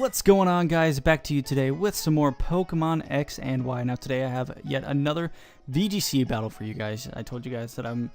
What's going on, guys? Back to you today with some more Pokemon X and Y. Now today I have yet another VGC battle for you guys. I told you guys that I'm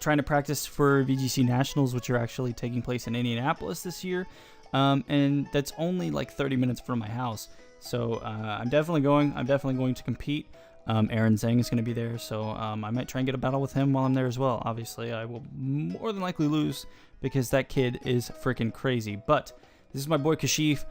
trying to practice for VGC Nationals, which are actually taking place in Indianapolis this year, and that's only like 30 minutes from my house. So I'm definitely going to compete. Aaron Zhang is going to be there, so I might try and get a battle with him while I'm there as well. Obviously, I will more than likely lose because that kid is freaking crazy, but this is my boy Kashif,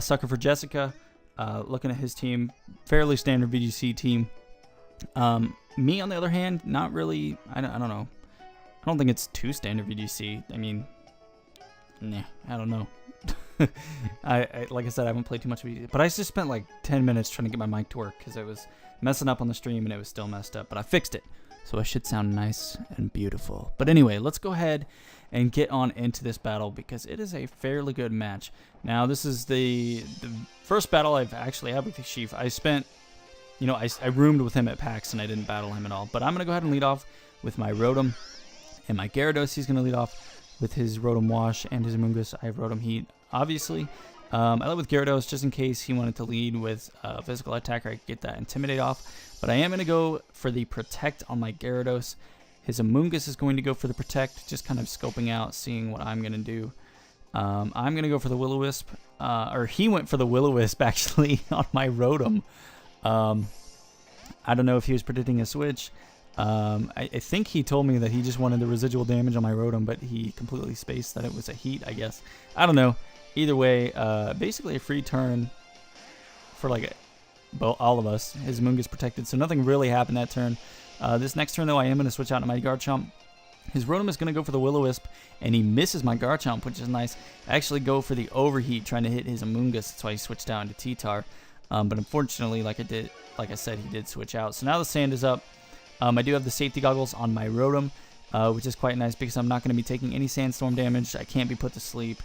sucker for Jessica. Looking at his team, fairly standard VGC team. Me, on the other hand, not really. I don't know. I don't think it's too standard VGC. I mean, nah, I don't know. Like I said, I haven't played too much VGC, but I just spent like 10 minutes trying to get my mic to work because it was messing up on the stream and it was still messed up. But I fixed it, so I should sound nice and beautiful. But anyway, let's go ahead and get on into this battle because it is a fairly good match. Now, this is the first battle I've actually had with Kashif. I spent, you know, I roomed with him at PAX and I didn't battle him at all. But I'm going to go ahead and lead off with my Rotom and my Gyarados. He's going to lead off with his Rotom Wash and his Amoonguss. I have Rotom Heat, obviously. I led with Gyarados just in case he wanted to lead with physical attack, or I could get that Intimidate off. But I am going to go for the Protect on my Gyarados. His Amoonguss is going to go for the Protect, just kind of scoping out, seeing what I'm going to do. I'm going to go for the Will-O-Wisp, or he went for the Will-O-Wisp actually on my Rotom. I don't know if he was predicting a switch. I think he told me that he just wanted the residual damage on my Rotom, but he completely spaced that it was a Heat, I guess. I don't know. Either way, basically a free turn for like all of us. His Amoonguss protected, so nothing really happened that turn. This next turn, though, I am going to switch out to my Garchomp. His Rotom is going to go for the Will-O-Wisp, and he misses my Garchomp, which is nice. I actually go for the Overheat, trying to hit his Amoonguss. That's why he switched out into T-Tar. But unfortunately, like I said, he did switch out. So now the sand is up. I do have the safety goggles on my Rotom, which is quite nice because I'm not going to be taking any sandstorm damage. I can't be put to sleep.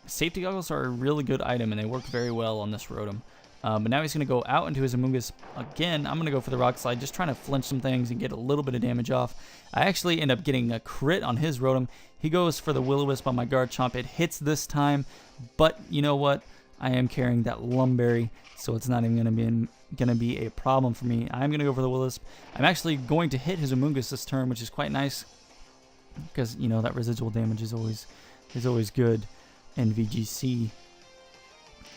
Safety goggles are a really good item, and they work very well on this Rotom. But now he's going to go out into his Amoonguss again. I'm going to go for the Rock Slide, just trying to flinch some things and get a little bit of damage off. I actually end up getting a crit on his Rotom. He goes for the Will-O-Wisp on my Garchomp. It hits this time, but you know what? I am carrying that Lumberry, so it's not even going to be a problem for me. I'm going to go for the Will-O-Wisp. I'm actually going to hit his Amoonguss this turn, which is quite nice because, you know, that residual damage is always good in VGC.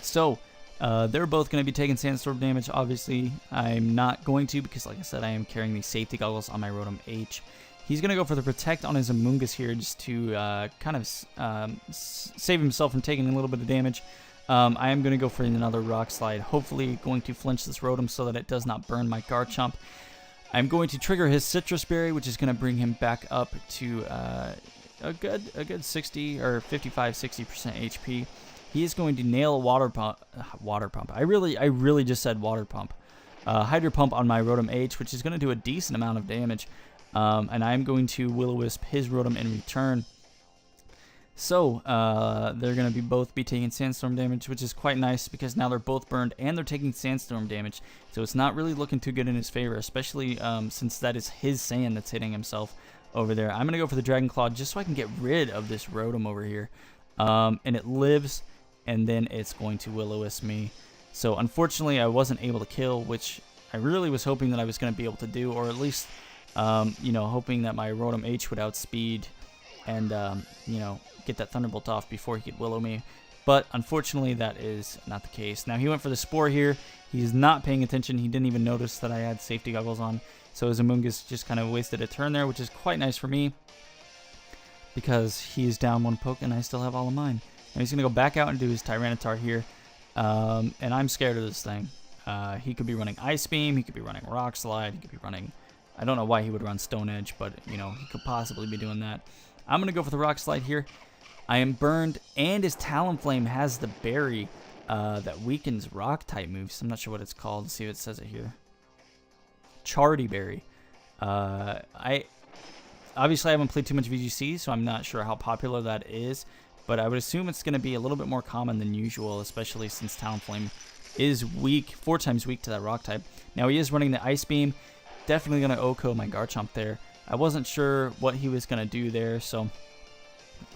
So they're both going to be taking sandstorm damage. Obviously, I'm not going to because, like I said, I am carrying the safety goggles on my Rotom H. He's going to go for the Protect on his Amoonguss here just to kind of save himself from taking a little bit of damage. I am going to go for another Rock Slide, hopefully going to flinch this Rotom so that it does not burn my Garchomp. I'm going to trigger his Citrus Berry, which is going to bring him back up to a good 60 or 55-60% HP. He is going to nail Water Pump. I really just said Water Pump. Hydro Pump on my Rotom H, which is going to do a decent amount of damage. And I'm going to Will-O-Wisp his Rotom in return. So they're going to both be taking Sandstorm damage, which is quite nice because now they're both burned and they're taking Sandstorm damage. So it's not really looking too good in his favor, especially since that is his sand that's hitting himself over there. I'm going to go for the Dragon Claw just so I can get rid of this Rotom over here. And it lives, and then it's going to Will-O-Wisp me. So unfortunately, I wasn't able to kill, which I really was hoping that I was going to be able to do, or at least, you know, hoping that my Rotom H would outspeed and, you know, get that Thunderbolt off before he could Willow me. But unfortunately, that is not the case. Now, he went for the Spore here. He's not paying attention. He didn't even notice that I had safety goggles on. So his Amoonguss just kind of wasted a turn there, which is quite nice for me because he is down one poke and I still have all of mine. And he's going to go back out and do his Tyranitar here. And I'm scared of this thing. He could be running Ice Beam. He could be running Rock Slide. He could be running... I don't know why he would run Stone Edge, but, you know, he could possibly be doing that. I'm going to go for the Rock Slide here. I am burned, and his Talonflame has the berry that weakens Rock-type moves. I'm not sure what it's called. Let's see if it says it here. Chardy Berry. Obviously, I haven't played too much VGC, so I'm not sure how popular that is. But I would assume it's going to be a little bit more common than usual, especially since Talonflame is weak, 4 times weak to that rock type. Now he is running the Ice Beam. Definitely going to OHKO my Garchomp there. I wasn't sure what he was going to do there, so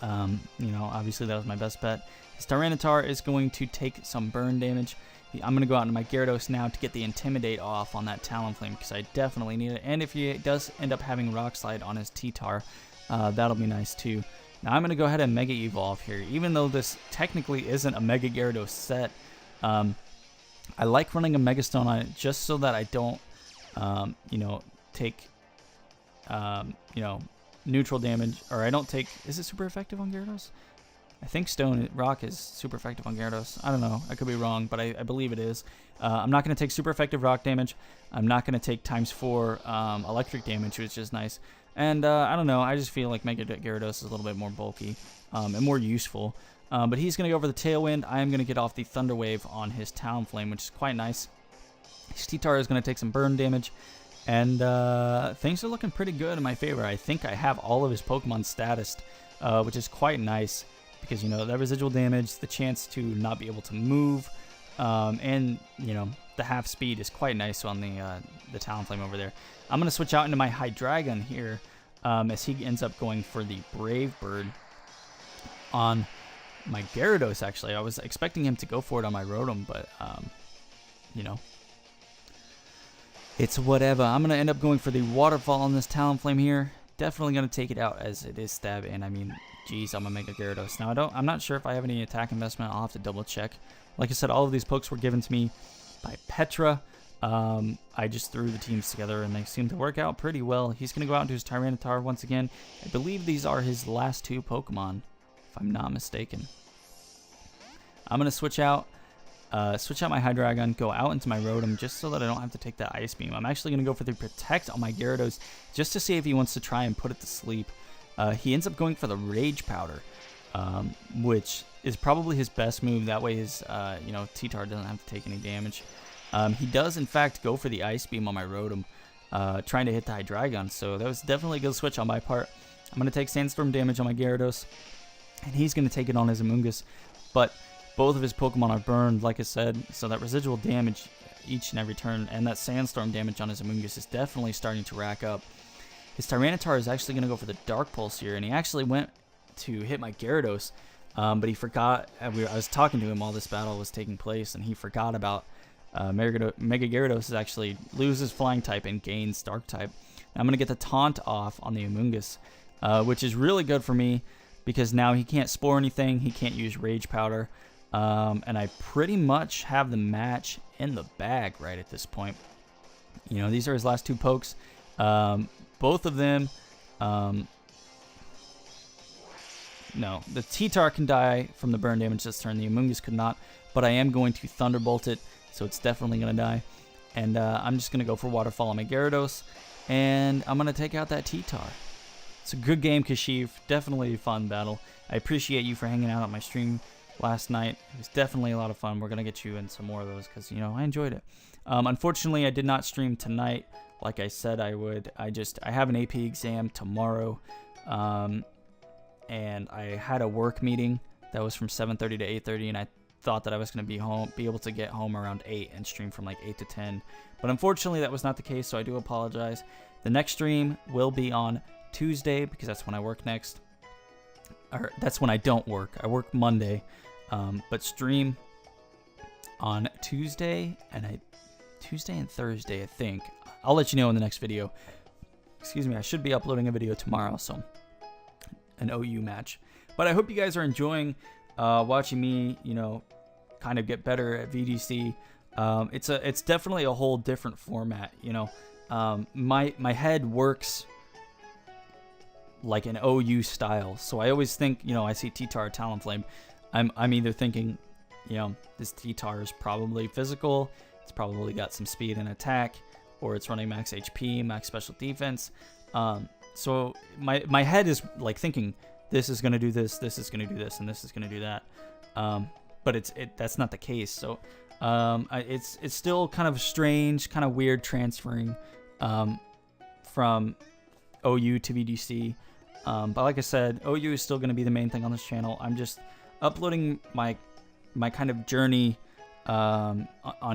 You know, obviously that was my best bet. His Tyranitar is going to take some burn damage. I'm going to go out into my Gyarados now to get the Intimidate off on that Talonflame because I definitely need it. And if he does end up having Rock Slide on his T-Tar, that'll be nice too. Now I'm going to go ahead and Mega Evolve here. Even though this technically isn't a Mega Gyarados set, I like running a Mega Stone on it just so that I don't, you know, take, you know, neutral damage. Or I don't take... Is it super effective on Gyarados? I think Stone Rock is super effective on Gyarados. I don't know. I could be wrong, but I believe it is. I'm not going to take super effective rock damage. I'm not going to take ×4 electric damage, which is nice. And I don't know. I just feel like Mega Gyarados is a little bit more bulky and more useful. But he's going to go for the Tailwind. I am going to get off the Thunder Wave on his Talonflame, which is quite nice. His T-Tar is going to take some burn damage. And things are looking pretty good in my favor. I think I have all of his Pokemon statused, which is quite nice. Because, you know, that residual damage, the chance to not be able to move, and, you know, the half speed is quite nice on the Talonflame over there. I'm going to switch out into my Hydreigon here as he ends up going for the Brave Bird on my Gyarados, actually. I was expecting him to go for it on my Rotom, but, you know, it's whatever. I'm going to end up going for the Waterfall on this Talonflame here. Definitely going to take it out as it is stab, and I mean... Jeez, I'm gonna make a Gyarados. Now I'm not sure if I have any attack investment. I'll have to double check. Like I said, all of these pokes were given to me by Petra. I just threw the teams together and they seem to work out pretty well. He's gonna go out into his Tyranitar once again. I believe these are his last 2 Pokemon, if I'm not mistaken. I'm gonna switch out my Hydreigon, go out into my Rotom just so that I don't have to take that Ice Beam. I'm actually gonna go for the Protect on my Gyarados just to see if he wants to try and put it to sleep. He ends up going for the Rage Powder, which is probably his best move. That way his, you know, T-Tar doesn't have to take any damage. He does, in fact, go for the Ice Beam on my Rotom, trying to hit the Hydreigon. So that was definitely a good switch on my part. I'm going to take Sandstorm damage on my Gyarados, and he's going to take it on his Amoonguss. But both of his Pokemon are burned, like I said, so that residual damage each and every turn, and that Sandstorm damage on his Amoonguss is definitely starting to rack up. His Tyranitar is actually going to go for the Dark Pulse here, and he actually went to hit my Gyarados, but he forgot. I was talking to him while this battle was taking place, and he forgot about Mega Gyarados actually loses Flying type and gains Dark type. I'm going to get the Taunt off on the Amoonguss, which is really good for me because now he can't Spore anything, he can't use Rage Powder, and I pretty much have the match in the bag right at this point. You know, these are his last 2 pokes. Both of them, no, the T-Tar can die from the burn damage this turn. The Amoonguss could not, but I am going to Thunderbolt it, so it's definitely going to die. And I'm just going to go for Waterfall on my Gyarados, and I'm going to take out that T-Tar. It's a good game, Kashif. Definitely a fun battle. I appreciate you for hanging out on my stream last night. It was definitely a lot of fun. We're going to get you in some more of those because, you know, I enjoyed it. Unfortunately, I did not stream tonight. Like I said I would. I have an AP exam tomorrow, and I had a work meeting that was from 7:30 to 8:30, and I thought that I was going to be able to get home around 8 and stream from like 8 to 10. But unfortunately, that was not the case, so I do apologize. The next stream will be on Tuesday because that's when I work next. Or that's when I don't work. I work Monday, but stream on Tuesday and Thursday, I think. I'll let you know in the next video. Excuse me, I should be uploading a video tomorrow, so an OU match. But I hope you guys are enjoying watching me, you know, kind of get better at VGC. It's definitely a whole different format, you know. My head works like an OU style, so I always think, you know, I see T-Tar Talonflame, I'm either thinking, you know, this T-Tar is probably physical, it's probably got some speed and attack, or it's running max HP, max special defense. So my head is like thinking this is gonna do this, this is gonna do this, and this is gonna do that. But that's not the case. So it's still kind of strange, kind of weird transferring from OU to VGC. But like I said, OU is still gonna be the main thing on this channel. I'm just uploading my kind of journey on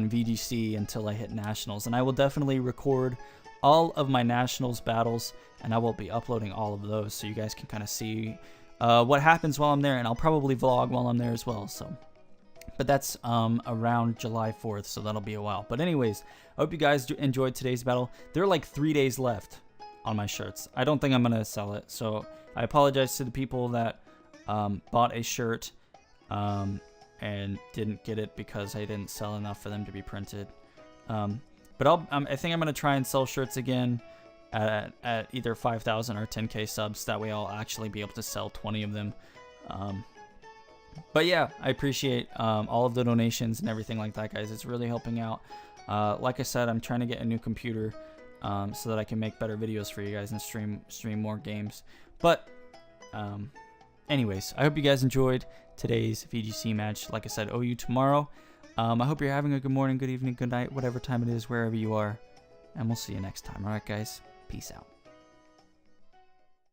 VGC until I hit Nationals, and I will definitely record all of my Nationals battles, and I will be uploading all of those so you guys can kind of see what happens while I'm there, and I'll probably vlog while I'm there as well. So, but that's around July 4th, so that'll be a while. But anyways, I hope you guys enjoyed today's battle. There are like 3 days left on my shirts. I don't think I'm gonna sell it, so I apologize to the people that bought a shirt and didn't get it because I didn't sell enough for them to be printed. But I think I'm gonna try and sell shirts again at either 5,000 or 10k subs. That way I'll actually be able to sell 20 of them. But yeah, I appreciate all of the donations and everything like that, guys. It's really helping out. Like I said, I'm trying to get a new computer so that I can make better videos for you guys and stream more games. But anyways, I hope you guys enjoyed today's VGC match. Like I said, OU tomorrow. I hope you're having a good morning, good evening, good night, whatever time it is, wherever you are. And we'll see you next time. All right, guys. Peace out.